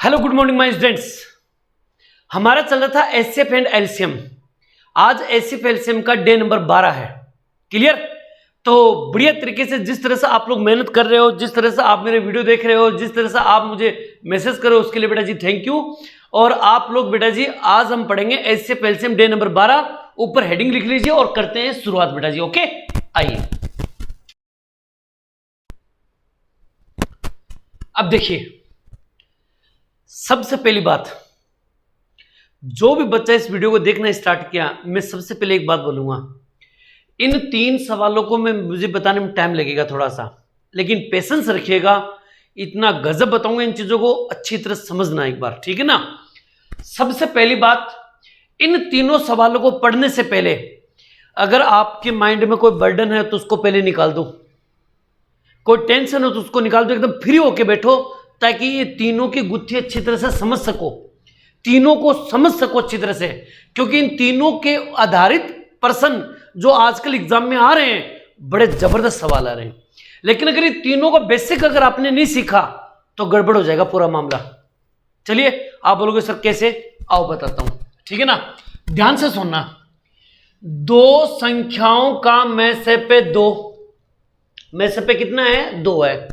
Hello good morning my students. हमारा चल रहा था एचसीएफ एंड एलसीएम। आज एचसीएफ एलसीएम का डे नंबर 12 है। क्लियर? तो बढ़िया तरीके से जिस तरह से आप लोग मेहनत कर रहे हो, जिस तरह से आप मेरे वीडियो देख रहे हो, जिस तरह से आप मुझे मैसेज कर रहे हो, उसके लिए बेटा जी थैंक यू। और आप लोग बेटा जी आज हम पढ़ेंगे एचसीएफ एलसीएम डे नंबर 12। ऊपर हेडिंग लिख लीजिए और करते हैं शुरुआत बेटा जी। ओके, आइए अब देखिए, सबसे पहली बात, जो भी बच्चा इस वीडियो को देखना स्टार्ट किया, मैं सबसे पहले एक बात बोलूंगा, इन 3 सवालों को मुझे बताने में टाइम लगेगा थोड़ा सा, लेकिन पेशेंस रखिएगा। इतना गजब बताऊंगा, इन चीजों को अच्छी तरह समझना एक बार, ठीक है ना। सबसे पहली बात, इन तीनों सवालों को पढ़ने से पहले अगर आपके माइंड में कोई बर्डन है तो उसको पहले निकाल दो, कोई टेंशन हो तो उसको निकाल दो, एकदम फ्री होके बैठो ताकि ये तीनों की गुत्थी अच्छी तरह से समझ सको, तीनों को समझ सको अच्छी तरह से। क्योंकि इन तीनों के आधारित प्रश्न जो आजकल एग्जाम में आ रहे हैं, बड़े जबरदस्त सवाल आ रहे हैं। लेकिन अगर ये तीनों को बेसिक अगर आपने नहीं सीखा तो गड़बड़ हो जाएगा पूरा मामला। चलिए, आप बोलोगे सर कैसे, आओ बताता हूं, ठीक है ना। ध्यान से सुनना। 2 संख्याओं का में से पे 2, में से पे कितना है 2 है,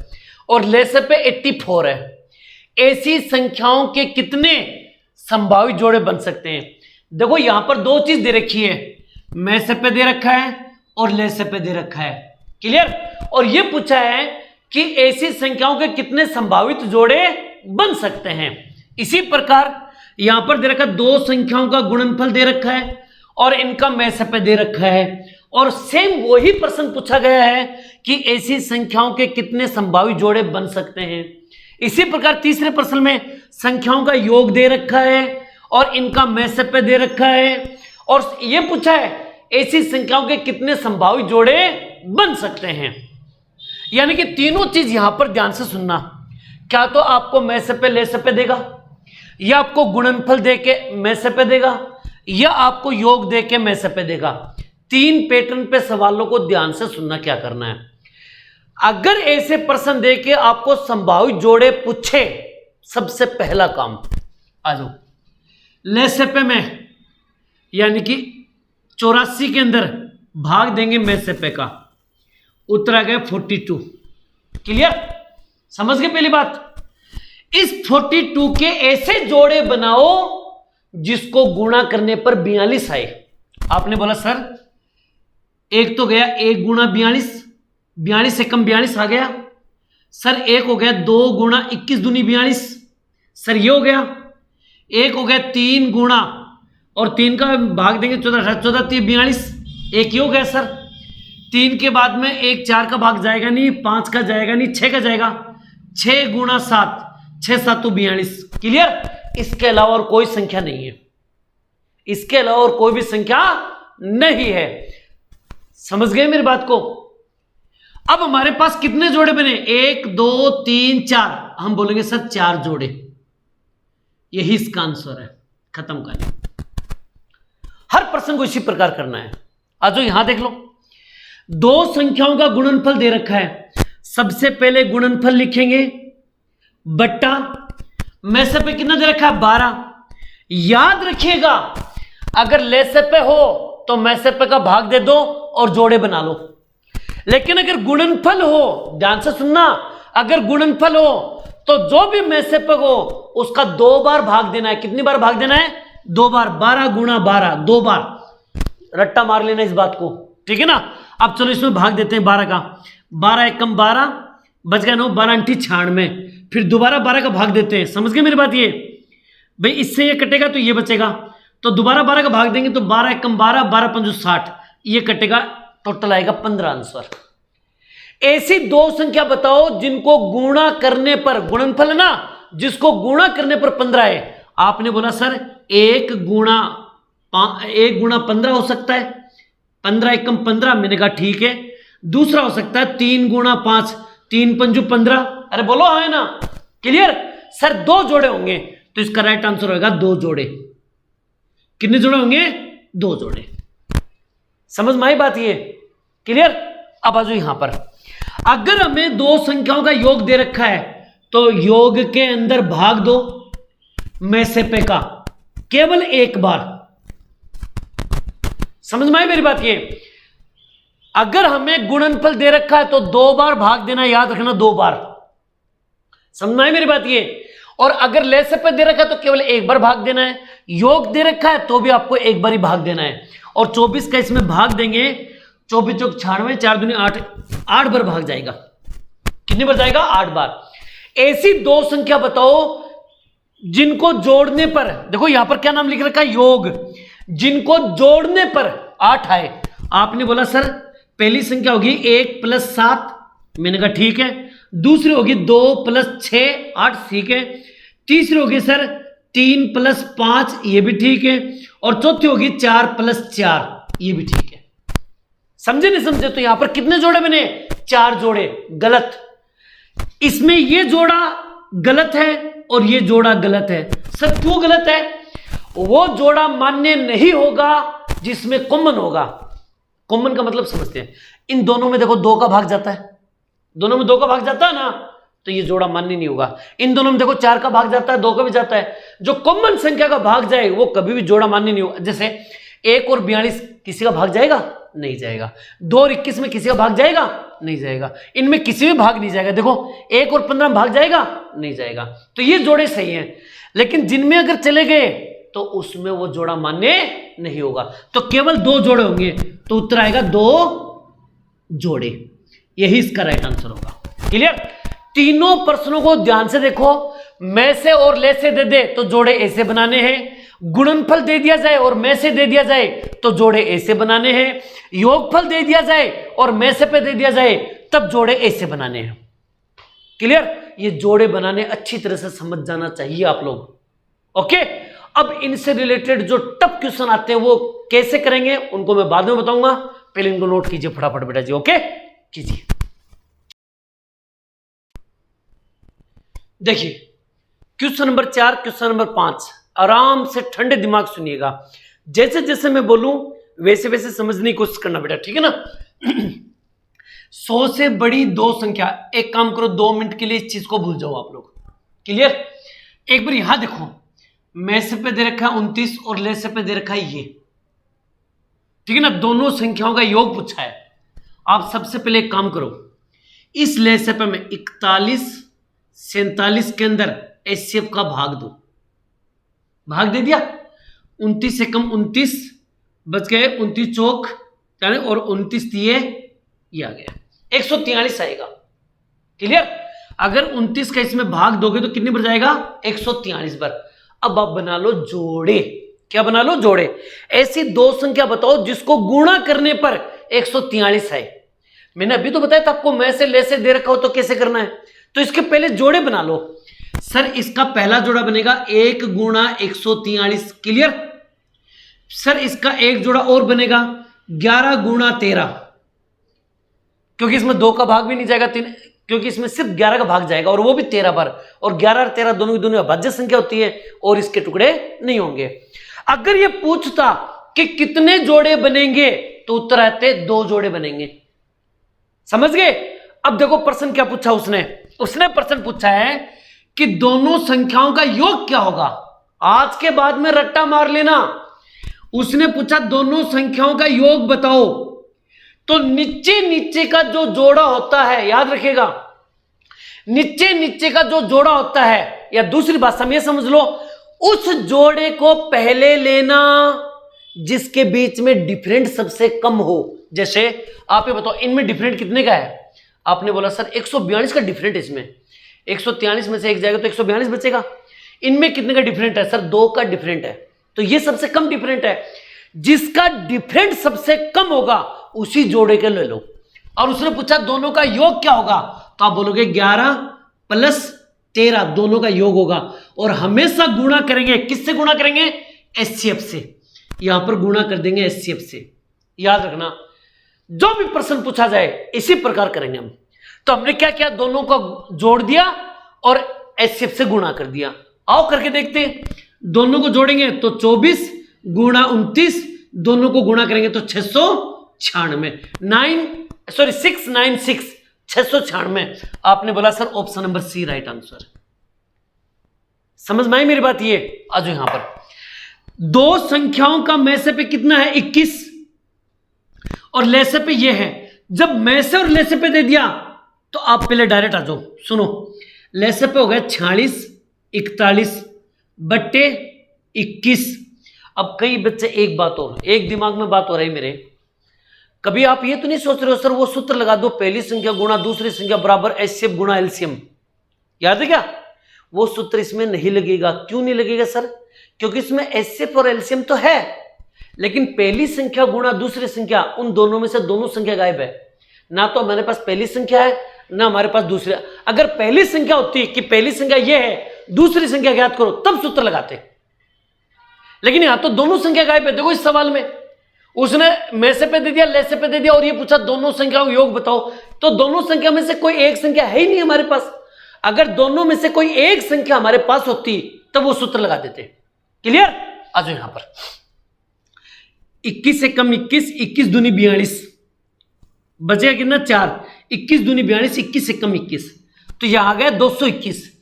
और ले से पे 84 है। ऐसी संख्याओं के कितने संभावित जोड़े बन सकते हैं? देखो यहां पर 2 चीज दे रखी है, में से पे दे रखा है और ले से पे दे रखा है। क्लियर? और यह पूछा है कि ऐसी संख्याओं के कितने संभावित जोड़े बन सकते हैं। इसी प्रकार यहां पर दे रखा है 2 संख्याओं का गुणनफल दे रखा है और इनका में से पे दे रखा है, और सेम वही प्रश्न पूछा गया है कि ऐसी संख्याओं के कितने संभावित जोड़े बन सकते हैं। इसी प्रकार तीसरे प्रश्न में संख्याओं का योग दे रखा है और इनका में से पे दे रखा है, और यह पूछा है ऐसी संख्याओं के कितने संभावित जोड़े बन सकते हैं। यानी कि तीनों चीज यहां पर ध्यान से सुनना। क्या तो आपको में से पे ले से पे देगा, या आपको गुणनफल दे के में से पे देगा, या आपको योग दे के में से पे देगा। 3 पैटर्न पे सवालों को ध्यान से सुनना क्या करना है। अगर ऐसे प्रश्न दे के आपको संभावित जोड़े पूछे, सबसे पहला काम, आ जाओ ले से पे में, यानी कि 84 के अंदर भाग देंगे में से पे का, उत्तर आ गया 42। क्लियर? समझ गए पहली बात। इस 42 के ऐसे जोड़े बनाओ जिसको गुणा करने पर 42 आए। आपने बोला सर एक तो गया 1 गुणा 42, 42 से कम 42 आ गया। सर एक हो गया 2 गुणा 21 दूनी 42, सर ये हो गया। एक हो गया 3 गुणा, और 3 का भाग देंगे 14, 14 3 42, एक ये हो गया सर। 3 के बाद में 1 4 का भाग जाएगा नहीं, 5 का जाएगा नहीं, 6 का जाएगा। 6 गुणा 7, 6 7 42। क्लियर? इसके अलावा और कोई संख्या नहीं है, इसके अलावा और कोई भी संख्या नहीं है। समझ गए मेरी बात को? अब हमारे पास कितने जोड़े बने? 1 2 3 4। हम बोलेंगे सर 4 जोड़े, यही इसका आंसर है। खत्म करें। हर प्रश्न को इसी प्रकार करना है। आज यहां देख लो, 2 संख्याओं का गुणनफल दे रखा है। सबसे पहले गुणनफल लिखेंगे बट्टा में से पे कितना दे रखा है 12। याद रखिएगा, अगर ले से पे हो तो में से पे का भाग दे दो और जोड़े बना लो। लेकिन अगर गुणनफल हो, ध्यान से सुनना, अगर गुणनफल हो तो जो भी में से पे हो उसका 2 बार भाग देना है। कितनी बार भाग देना है? 2 बार। 12 गुणा 12, 2 बार। रट्टा मार लेना इस बात को, ठीक है ना। अब चलो इसमें भाग देते हैं 12 का। 12 एकम 12, बच गया 9, 12 अंठी 96। फिर दोबारा 12 का भाग देते हैं। समझ गए मेरी बात? ये भाई इससे ये कटेगा तो ये बचेगा, तो दोबारा 12 का भाग देंगे तो 12 एकम 12, 12 पंजू 60, ये कटेगा, टोटल आएगा 15 आंसर। ऐसी 2 संख्या बताओ जिनको गुणा करने पर, गुणनफल है ना, जिसको गुणा करने पर 15 है। आपने बोला सर 1 गुणा 15 हो सकता है, 15 एकम 15। मैंने कहा ठीक है। दूसरा हो सकता है 3 गुणा 5, 3 पंजू 15। अरे बोलो हाँ है ना। क्लियर? सर 2 जोड़े होंगे, तो इसका राइट आंसर होगा 2 जोड़े। कितने जोड़े होंगे? 2 जोड़े। समझ में आई बात ये? क्लियर? अब आ जाओ यहां पर, अगर हमें 2 संख्याओं का योग दे रखा है तो योग के अंदर भाग दो, में से पे का केवल एक बार। समझ में आई मेरी बात? ये अगर हमें गुणनफल दे रखा है तो 2 बार भाग देना, याद रखना 2 बार। समझ में आई मेरी बात? ये और अगर लेसे पे दे रखा है तो केवल 1 बार भाग देना है। योग दे रखा है तो भी आपको 1 बार ही भाग देना है। और 24 का इसमें भाग देंगे, 24 चौक 96, 4 दूनी 8, 8 बार भाग जाएगा। कितनी बार जाएगा? 8 बार। ऐसी 2 संख्या बताओ जिनको जोड़ने पर, देखो यहां पर क्या नाम लिख रखा है? योग। जिनको जोड़ने पर 8 आए। आपने बोला सर पहली संख्या होगी 1 + 7, मैंने कहा ठीक है। दूसरी होगी 2 + 6, 8, ठीक है। तीसरी होगी सर 3 + 5, ये भी ठीक है। और चौथी होगी 4 + 4, ये भी ठीक है। समझे नहीं समझे? तो यहां पर कितने जोड़े बने? 4 जोड़े। गलत। इसमें ये जोड़ा गलत है और ये जोड़ा गलत है। सर क्यों गलत है? वो जोड़ा मान्य नहीं होगा जिसमें कॉमन होगा। कॉमन का मतलब समझते हैं। इन दोनों में देखो 2 का भाग जाता है, दोनों में 2 का भाग जाता है ना, तो ये जोड़ा मान्य नहीं होगा। इन दोनों में देखो 4 का भाग जाता है, 2 का भी जाता है। जो कॉमन संख्या का भाग जाए वो कभी भी जोड़ा मान्य नहीं होगा। जैसे 1 और 42 किसी का भाग जाएगा? नहीं जाएगा। 2 और 21 में किसी का भाग जाएगा? नहीं जाएगा। इनमें किसी में भाग नहीं जाएगा। देखो 1 और 15 में भाग जाएगा? नहीं जाएगा। तो ये जोड़े सही हैं। लेकिन जिनमें अगर चले गए तो उसमें वो जोड़ा मान्य नहीं होगा। तो केवल 2 जोड़े होंगे, तो उत्तर आएगा 2 जोड़े। यही इसका राइट आंसर होगा। क्लियर? तीनों प्रश्नों को ध्यान से देखो। में से और ले से दे दे तो जोड़े ऐसे बनाने हैं। गुणनफल दे दिया जाए और में से दे दिया जाए तो जोड़े ऐसे बनाने हैं। योगफल दे दिया जाए और में से पे दे दिया जाए तब जोड़े ऐसे बनाने हैं। क्लियर? ये जोड़े बनाने अच्छी तरह से समझ जाना चाहिए आप लोग। ओके? अब इनसे रिलेटेड जो टफ क्वेश्चन आते हैं वो कैसे करेंगे उनको मैं बाद में बताऊंगा। पहले इनको नोट कीजिए फटाफट बेटा जी। ओके कीजिए। देखिए क्वेश्चन नंबर 4, क्वेश्चन नंबर 5, आराम से ठंडे दिमाग सुनिएगा। जैसे जैसे मैं बोलूं वैसे वैसे समझने की कोशिश करना बेटा, ठीक है ना? 100 से बड़ी 2 संख्या। एक काम करो, 2 मिनट के लिए इस चीज को भूल जाओ आप लोग। क्लियर? एक बार यहां देखो, में से पे दे रखा है 29 और ले से पे दे रखा है ये, ठीक है ना? दोनों संख्याओं का योग पूछा है। आप सबसे पहले एक काम करो, इस ले से पे में 41, 47 के अंदर एचसीएफ का भाग दो। भाग दे दिया। 29 से कम 29 बच गए, 29 चौक और 29 दिए, ये आ गया 143 आएगा। क्लियर? अगर 29 का इसमें भाग दोगे तो कितने बार जाएगा? 143 बार। अब आप बना लो जोड़े। क्या बना लो? जोड़े। ऐसी 2 संख्या बताओ जिसको गुणा करने पर 143 आए। मैंने अभी तो बताया था आपको, में से ले से दे रखा हो तो कैसे करना है। तो इसके पहले जोड़े बना लो। सर इसका पहला जोड़ा बनेगा 1 गुणा 143। क्लियर? सर इसका एक जोड़ा और बनेगा 11 गुणा 13, क्योंकि इसमें 2 का भाग भी नहीं जाएगा, 3, क्योंकि इसमें सिर्फ 11 का भाग जाएगा और वो भी 13 बार। और 11 और 13 दोनों की दोनों अभाज्य संख्या होती है और इसके टुकड़े नहीं होंगे। अगर ये पूछता कि कितने जोड़े बनेंगे तो उत्तर आते 2 जोड़े बनेंगे। समझ गए? अब देखो प्रश्न क्या पूछा उसने प्रश्न पूछा है कि दोनों संख्याओं का योग क्या होगा। आज के बाद में रट्टा मार लेना। उसने पूछा दोनों संख्याओं का योग बताओ, तो नीचे नीचे का जो जोड़ा होता है, याद रखिएगा, नीचे नीचे का जो जोड़ा होता है, या दूसरी भाषा में समझ लो, उस जोड़े को पहले लेना जिसके बीच में डिफरेंट सबसे कम हो। जैसे आप ये बताओ इनमें डिफरेंट कितने का है? आपने बोला सर 142 का डिफरेंट है इसमें। 143 में से एक जाएगा तो 142 बचेगा। इनमें कितने का डिफरेंट है? सर 2 का डिफरेंट है, तो ये सबसे कम डिफरेंट है। जिसका डिफरेंट सबसे कम होगा उसी जोड़े के ले लो। और उसने पूछा दोनों का योग क्या होगा, तो आप बोलोगे 11 + 13 दोनों का योग होगा। और हमेशा गुणा करेंगे, किससे गुणा करेंगे? एचसीएफ से। यहां पर गुणा कर देंगे एचसीएफ से। याद रखना, जो भी प्रश्न पूछा जाए इसी प्रकार करेंगे हम। तो हमने क्या किया? दोनों को जोड़ दिया और एचसीएफ से गुणा कर दिया। आओ करके देखते हैं। दोनों को जोड़ेंगे तो 24 गुणा 29, दोनों को गुणा करेंगे तो 696, 696, 696। आपने बोला sir option number C right answer. समझ में आई मेरी बात? ये आज यहां पर दो संख्याओं का में से पे कितना है 21 और ले से पे ये है। जब में से और ले से पे दे दिया तो आप पहले डायरेक्ट आ जाओ। सुनो, ले से पे हो गया 46 41 बट्टे 21। अब कई बच्चे एक बात और, एक दिमाग में बात हो रही मेरे, कभी आप ये तो नहीं सोच रहे हो सर वो सूत्र लगा दो पहली संख्या गुणा दूसरी संख्या बराबर एचसीएफ गुणा एलसीएम, याद है क्या? वो सूत्र इसमें नहीं लगेगा। क्यों नहीं लगेगा सर? क्योंकि इसमें एचसीएफ और एलसीएम तो है, लेकिन पहली संख्या गुणा दूसरी संख्या, उन दोनों में से दोनों संख्या गायब है। ना तो हमारे पास पहली संख्या है ना हमारे पास दूसरी। अगर पहली संख्या होती कि पहली संख्या ये है दूसरी संख्या ज्ञात करो तब सूत्र लगाते, लेकिन यहां तो दोनों संख्या गायब है। देखो इस सवाल में उसने में से पे दे दिया ले से पे दे दिया और ये पूछा दोनों संख्याओं का योग बताओ, तो दोनों संख्या में से कोई एक संख्या है ही नहीं हमारे पास। अगर दोनों में से कोई एक संख्या हमारे पास होती तब वो सूत्र लगा देते। क्लियर? आ जाओ यहां पर 21 से कम 21, 21 दूनी 42, बचेगा कितना 4, 21 दूनी 42, 21 से कम 21, तो यह आ गया 221।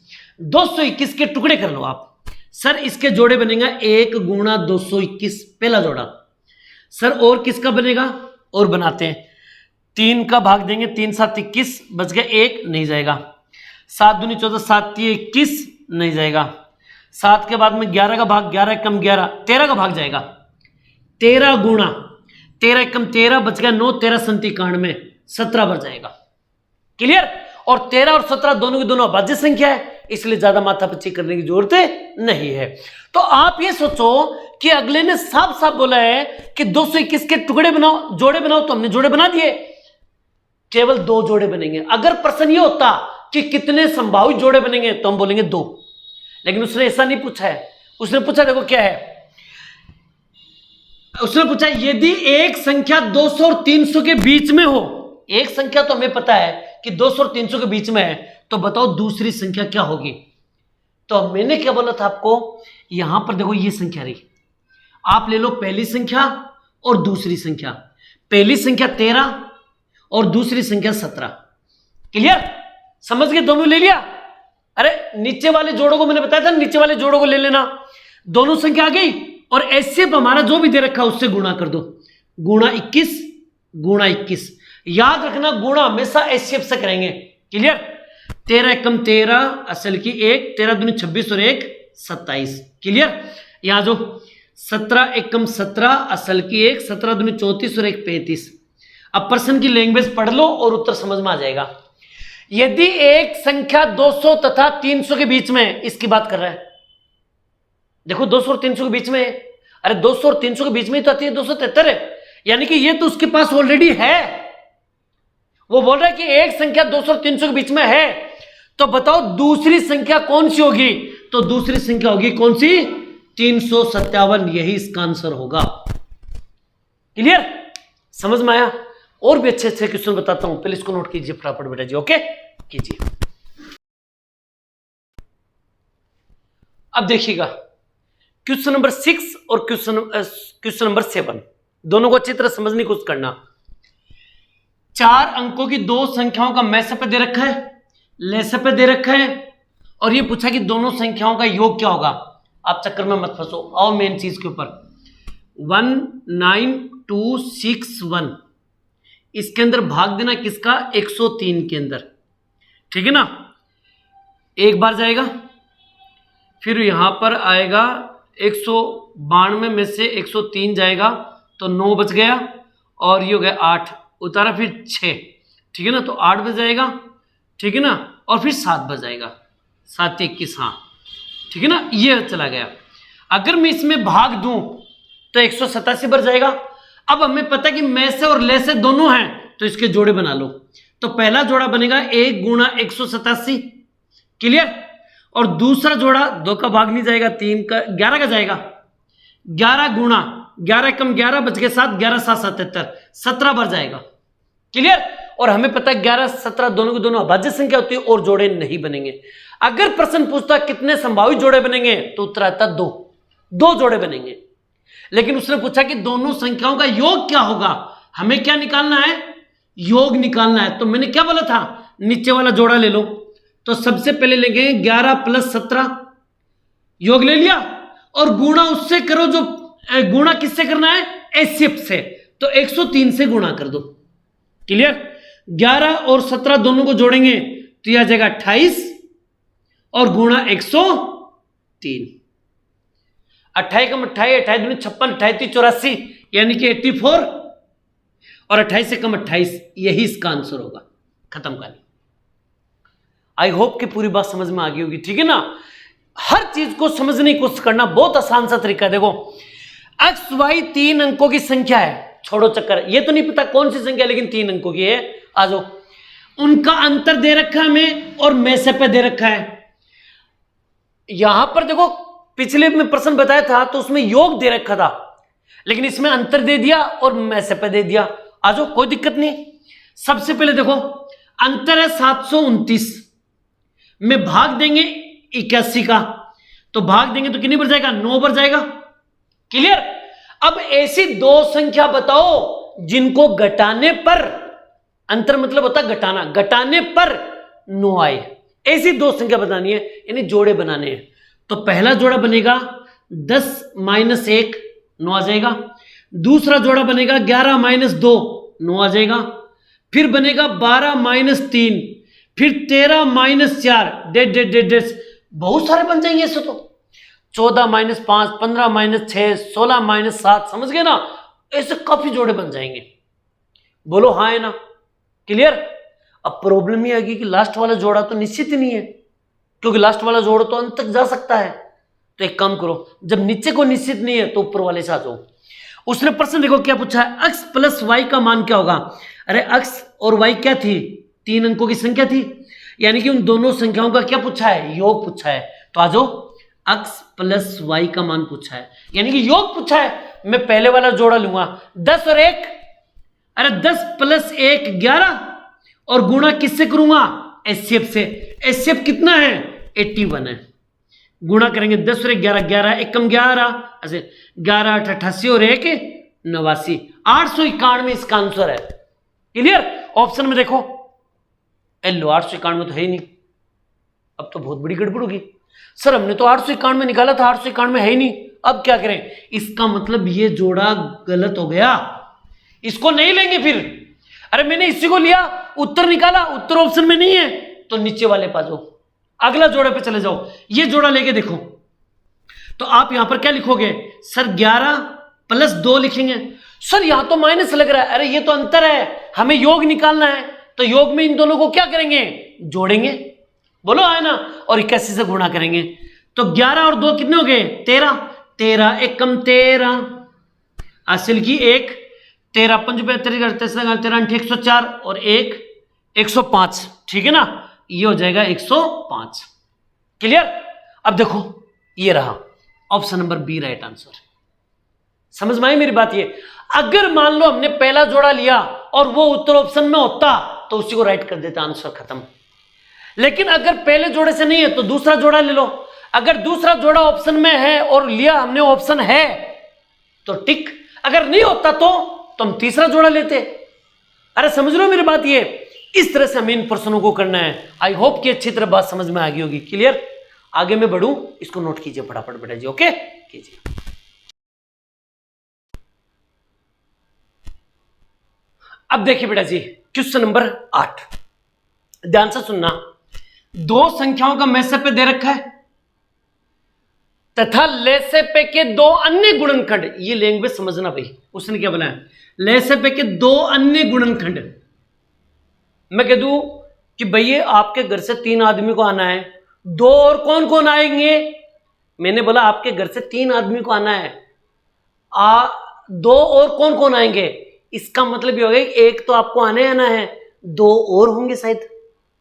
221 के टुकड़े कर लो आप। सर इसके जोड़े बनेगा 1 गुणा 221, पहला जोड़ा। सर और किसका बनेगा? और बनाते हैं, 3 का भाग देंगे, 3 7 21, बच गया 1, नहीं जाएगा। 7 दूनी 14, 7 3 21, नहीं जाएगा। 7 के बाद में 11 का भाग, 11 कम 11, 13 का भाग जाएगा। 13 गुणा 13 कम 13, बच गया 9, 13 संति 91, 17 बच जाएगा। क्लियर? और 13 और 17 दोनों की दोनों अभाज्य संख्या है, इसलिए ज्यादा माथापच्ची करने की जरूरत नहीं है। तो आप ये सोचो कि अगले ने साफ साफ बोला है कि 221 के टुकड़े बनाओ, जोड़े बनाओ, तो हमने जोड़े बना दिए, केवल 2 जोड़े बनेंगे। अगर प्रश्न ये होता कि कितने संभावित जोड़े बनेंगे तो हम बोलेंगे 2, लेकिन उसने ऐसा नहीं पूछा है। उसने पूछा, देखो क्या है, उसने पूछा यदि एक संख्या 200 और 300 के बीच में हो, एक संख्या तो हमें पता है कि 200 और 300 के बीच में है, तो बताओ दूसरी संख्या क्या होगी। तो मैंने क्या बोला था आपको, यहां पर देखो ये संख्या रही, आप ले लो पहली संख्या और दूसरी संख्या। पहली संख्या 13 और दूसरी संख्या 17। क्लियर? समझ गए? दोनों ले लिया। अरे नीचे वाले जोड़ों को मैंने बताया था, नीचे वाले जोड़ों को ले लेना, दोनों संख्या आ गई और एचसीएफ हमारा जो भी दे रखा है उससे गुणा कर दो, गुणा 21 गुणा 21। याद रखना गुणा हमेशा एचसीएफ से करेंगे। क्लियर? 13 कम 13 असल की 1, 13 दूनी 26 और 1 27। क्लियर? यहां जो 17 एकम 17 असल की 1, 17 दूनी 34 और 1 35। अब प्रश्न की लैंग्वेज पढ़ लो और उत्तर समझ में आ जाएगा। यदि एक संख्या 200 तथा 300 के बीच में है, इसकी बात कर रहा है, देखो 200 और 300 के बीच में है। अरे 200 और 300 के बीच में ही तो आती है 273 है, यानी कि ये तो उसके पास ऑलरेडी है। वो बोल रहा है कि एक संख्या 200 और 300 के बीच में है, तो बताओ दूसरी संख्या कौन सी होगी। तो दूसरी संख्या होगी कौन सी? 357, यही इसका आंसर होगा। क्लियर? समझ में आया? और भी अच्छे अच्छे क्वेश्चन बताता हूं, पहले इसको नोट कीजिए फटाफट बेटा जी। ओके कीजिए। अब देखिएगा क्वेश्चन नंबर 6 और क्वेश्चन नंबर 7, दोनों को अच्छी तरह समझने की कोशिश करना। 4 अंकों की 2 संख्याओं का मैसे पे दे रखा है, लेसे पे दे रखा है, और ये पूछा कि दोनों संख्याओं का योग क्या होगा। आप चक्कर में मत फंसो, आओ मेन चीज के ऊपर। 19261, इसके अंदर भाग देना किसका? 103 के अंदर, ठीक है ना। एक बार जाएगा, फिर यहां पर आएगा 192 में से 103 जाएगा तो 9 बच गया, और ये हो गया 8, उतारा फिर 6, ठीक है ना, तो 8 बच जाएगा, ठीक है ना, और फिर 7 बच जाएगा, 7 21, हाँ ठीक है ना, ये चला गया। अगर मैं इसमें भाग दूं तो 187 बच जाएगा। अब हमें पता है कि में से और ले से दोनों हैं, तो इसके जोड़े बना लो। तो पहला जोड़ा बनेगा 1 गुणा 187, क्लियर, और दूसरा जोड़ा 2 का भाग नहीं जाएगा, 3 का 11 का जाएगा, 11 गुणा 11 कम 11 बच गए 7, 11 7 77, 17 भर जाएगा। क्लियर? और हमें पता है 11 17 दोनों की दोनों अभाज्य संख्या होती है और जोड़े नहीं बनेंगे। अगर प्रश्न पूछता कितने संभावित जोड़े बनेंगे तो उत्तर आता 2 जोड़े बनेंगे। लेकिन उसने पूछा कि दोनों संख्याओं का योग क्या होगा, हमें क्या निकालना है? योग निकालना है। तो मैंने क्या बोला था, नीचे वाला जोड़ा ले लो। तो सबसे पहले लेंगे 11 + 17, योग ले लिया और गुणा उससे करो जो गुणा किससे करना है, एचसीएफ से, तो 103 से गुणा कर दो। क्लियर? 11 और 17 दोनों को जोड़ेंगे तो यह आ जाएगा 28 और गुणा 103। 28 कम 28, 28 दूनी 56, 28 84 यानी कि 84 और 28 से कम 28, यही इसका आंसर होगा। खत्म कहानी। आई होप कि पूरी बात समझ में आ गई होगी। ठीक है ना? हर चीज को समझने की कोशिश करना, बहुत आसान सा तरीका है। देखो एक्स वाई 3 अंकों की संख्या है, छोड़ो चक्कर, ये तो नहीं पता कौन सी संख्या, लेकिन 3 अंकों की है। आ जाओ, उनका अंतर दे रखा है हमें और मैसे पे दे रखा है। यहां पर देखो पिछले में प्रश्न बताया था तो उसमें योग दे रखा था, लेकिन इसमें अंतर दे दिया और मैसे पे दे दिया। आ जाओ, कोई दिक्कत नहीं। सबसे पहले देखो अंतर है 729 में भाग देंगे 81 का, तो भाग देंगे तो कितनी बढ़ जाएगा, 9 बढ़ जाएगा। क्लियर? अब ऐसी दो संख्या बताओ जिनको घटाने पर, अंतर मतलब होता है घटाना, घटाने पर 9 आए। ऐसी दो संख्या बतानी है, यानी जोड़े बनाने हैं। तो पहला जोड़ा बनेगा 10 - 1, 9 आ जाएगा। दूसरा जोड़ा बनेगा 11 - 2, 9 आ जाएगा। फिर बनेगा 12 - 3, फिर 13 - 4, डेढ़, बहुत सारे बन जाएंगे ऐसे तो। 14 - 5, 15 - 6, 16 - 7, समझ गए ना? ऐसे काफी जोड़े बन जाएंगे। बोलो हाँ है ना? क्लियर? अब प्रॉब्लम ये आएगी कि लास्ट वाला जोड़ा तो निश्चित ही नहीं है, क्योंकि लास्ट वाला जोड़ तो अंत तक जा सकता है। तो एक काम करो, जब नीचे को निश्चित नहीं है तो ऊपर वाले से आ जाओ। उसने प्रश्न देखो क्या पूछा है, x + y का मान क्या होगा। अरे x और y क्या थी, 3 अंकों की संख्या थी, यानी कि उन दोनों संख्याओं का क्या पूछा है, योग पूछा है। तो आ जाओ, x + y का मान पूछा है, यानी कि योग पूछा है। मैं पहले वाला जोड़ा लूंगा 10 और 1, अरे 10 + 1 11 और गुणा किससे करूंगा, एचसीएफ से। एचसीएफ कितना है, 81 है। गुणा करेंगे 10 और 1 11, 11 1 कम 11, ऐसे 11 8 88 और 1 89, 891 इसका आंसर है। क्लियर? ऑप्शन में देखो, लो 891 तो है ही नहीं। अब तो बहुत बड़ी गड़बड़ होगी। सर हमने तो 891 निकाला था, 891 है ही नहीं, अब क्या करें। इसका मतलब ये जोड़ा गलत हो गया, इसको नहीं लेंगे फिर। अरे मैंने इसी को लिया, उत्तर निकाला, उत्तर ऑप्शन में नहीं है, तो नीचे वाले पा जाओ, अगला जोड़े पे चले जाओ। ये जोड़ा लेके देखो, तो आप यहां पर क्या लिखोगे, सर 11 + 2 लिखेंगे। सर यहां तो माइनस लग रहा है, अरे ये तो अंतर है, हमें योग निकालना है, तो योग में इन दोनों को क्या करेंगे, जोड़ेंगे। बोलो है ना? और 81 से गुणा करेंगे, तो 11 और 2 कितने हो गए, 13, 13 1 कम 13, हासिल की 1, 13 5 35 13 104 और 1 105। ठीक है ना? ये हो जाएगा 105। क्लियर? अब देखो ये रहा option number B right answer. समझ में आई मेरी बात? ये अगर मान लो हमने पहला जोड़ा लिया और वो उत्तर ऑप्शन में होता तो उसी को राइट कर देता, आंसर खत्म। लेकिन अगर पहले जोड़े से नहीं है तो दूसरा जोड़ा ले लो। अगर दूसरा जोड़ा ऑप्शन में है और लिया हमने ऑप्शन है तो टिक, अगर नहीं होता तो हम तीसरा जोड़ा लेते। अरे समझ लो मेरी बात? ये इस तरह से हमें इन प्रश्नों को करना है। आई होप कि अच्छी तरह बात समझ में आ गई होगी। क्लियर? आगे मैं बढ़ूं, इसको नोट कीजिए फटाफट बेटा जी। ओके कीजिए। अब देखिए बेटा जी, क्वेश्चन नंबर 8, ध्यान से सुनना। दो संख्याओं का मैसेपे दे रखा है तथा लेसेपे के दो अन्य गुणनखंड, ये लैंग्वेज समझना भाई, उसने क्या बनाया, लेसेपे के दो अन्य गुणनखंड। मैं कह दूं कि भैया आपके घर से 3 आदमी को आना है, 2 और कौन कौन आएंगे। मैंने बोला आपके घर से 3 आदमी को आना है, 2 और कौन कौन आएंगे। इसका मतलब ये हो गया एक तो आपको आना है, 2 और होंगे शायद।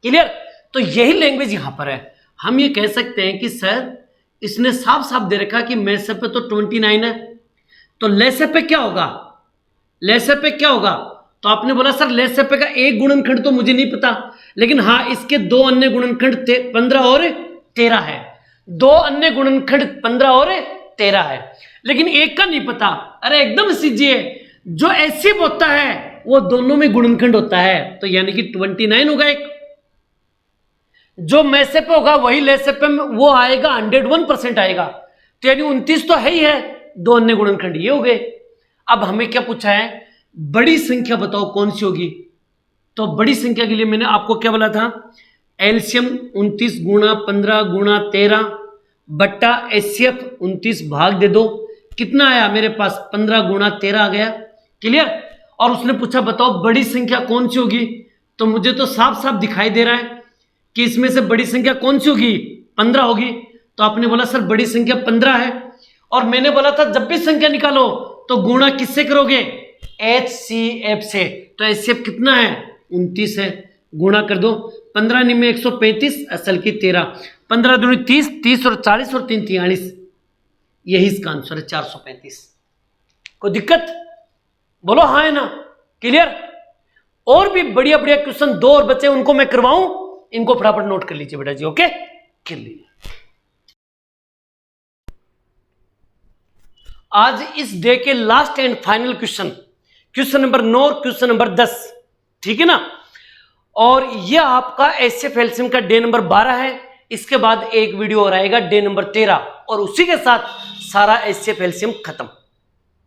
क्लियर? तो यही लैंग्वेज यहां पर है। हम ये कह सकते हैं कि सर इसने साफ साफ दे रखा कि मैसेपे तो 29 है, तो लेसेपे क्या होगा, लेसेपे क्या होगा। तो आपने बोला सर लेसेपे का एक गुणनखंड तो मुझे नहीं पता, लेकिन हाँ इसके 2 अन्य गुणनखंड 15 और 13 है, 2 अन्य गुणनखंड 15 और 13 है, लेकिन एक का नहीं पता। अरे एकदम सीजिए, जो एचसीएफ होता है वो दोनों में गुणनखंड होता है, तो यानी कि 29 होगा एक, जो मैं से पे होगा वही ले से पे में वो आएगा, 101% आएगा। तो यानी 29 तो है ही है, दो अन्य गुणनखंड ये हो गए। अब हमें क्या पूछा है, बड़ी संख्या बताओ कौन सी होगी। तो बड़ी संख्या के लिए मैंने आपको क्या बोला था, एलसीएम 29 गुणा 15 गुणा 13 बट्टा एचसीएफ 29 भाग दे दो, कितना आया मेरे पास 15 गुणा 13 आ गया। क्लियर। और उसने पूछा बताओ बड़ी संख्या कौन सी होगी, तो मुझे तो साफ साफ दिखाई दे रहा है कि इसमें से बड़ी संख्या कौन सी होगी, 15 होगी। तो आपने बोला सर बड़ी संख्या 15 है, और मैंने बोला था जब भी संख्या निकालो तो गुणा किससे करोगे, एचसीएफ से। तो एचसीएफ कितना है, 29 है, गुणा कर दो, 15 निम्न 135 असल की 13, 15 दूनी 30, 30 और 40 और 3 43, यही इसका आंसर है 435। कोई दिक्कत, बोलो हाँ है ना, क्लियर। और भी बढ़िया बढ़िया क्वेश्चन दो और बच्चे उनको मैं करवाऊं, इनको फटाफट नोट कर लीजिए बेटा जी। ओके, कर लीजिए। आज इस डे के last and final question, question number 9 और क्वेश्चन नंबर 10, ठीक है ना। और यह आपका एचसीएफ एलसीएम का डे नंबर 12 है। इसके बाद एक वीडियो और आएगा डे नंबर 13, और उसी के साथ सारा एचसीएफ एलसीएम खत्म।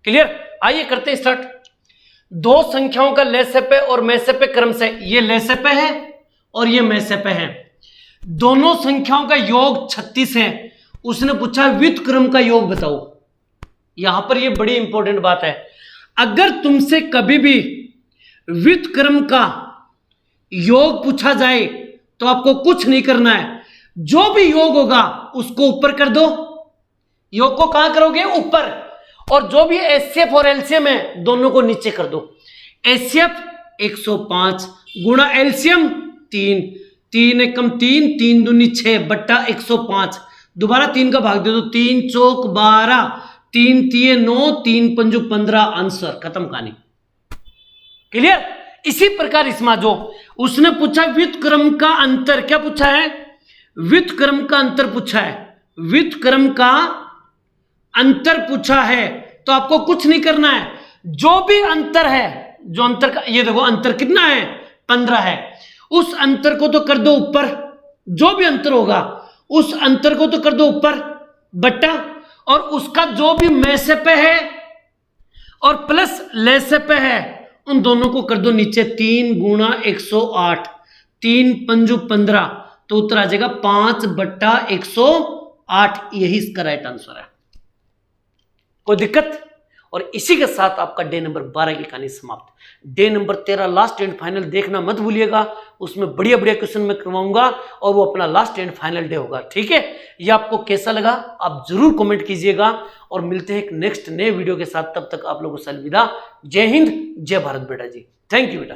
क्लियर। आइए करते हैं स्टार्ट। दो संख्याओं का लेसेपे और मैसेपे क्रम से, ये लेसेपे है और ये मैसेपे है, दोनों संख्याओं का योग 36 है। उसने पूछा व्युत्क्रम का योग बताओ। यहां पर ये बड़ी इंपॉर्टेंट बात है, अगर तुमसे कभी भी व्युत्क्रम का योग पूछा जाए तो आपको कुछ नहीं करना है, जो भी योग होगा उसको ऊपर कर दो। योग को कहां करोगे, ऊपर, और जो भी एचसीएफ और एलसीएम है दोनों को नीचे कर दो। एचसीएफ 105 गुणा एलसीएम 3, 3 एकम 3, 3 दूनी 6 बट्टा 105, दोबारा 3 का भाग दे दो, 3 चौक 12, 3 तिये 9, 3 पंजू 15, आंसर खत्म कहानी। क्लियर। इसी प्रकार इसमें जो उसने पूछा व्युत्क्रम का अंतर, क्या पूछा है, व्युत्क्रम का अंतर पूछा है, व्युत्क्रम का अंतर पूछा है। तो आपको कुछ नहीं करना है, जो भी अंतर है, जो अंतर का, ये देखो अंतर कितना है, 15 है, उस अंतर को तो कर दो ऊपर, जो भी अंतर होगा उस अंतर को तो कर दो ऊपर बट्टा, और उसका जो भी मैसेपे है और प्लस लेसेपे है उन दोनों को कर दो नीचे। 3 गुणा 108, 3 पंजू 15, तो उत्तर आ जाएगा 5 बट्टा 108, यही इसका राइट आंसर है। कोई दिक्कत। और इसी के साथ आपका डे नंबर 12 की कहानी समाप्त। Day number 13 last and final देखना मत भूलिएगा, उसमें बढ़िया बढ़िया क्वेश्चन मैं करवाऊंगा और वो अपना लास्ट एंड फाइनल डे होगा। ठीक है, ये आपको कैसा लगा आप जरूर कमेंट कीजिएगा, और मिलते हैं एक नेक्स्ट नए वीडियो के साथ। तब तक आप लोगों से अलविदा। जय हिंद, जय भारत बेटा जी। थैंक यू बेटा।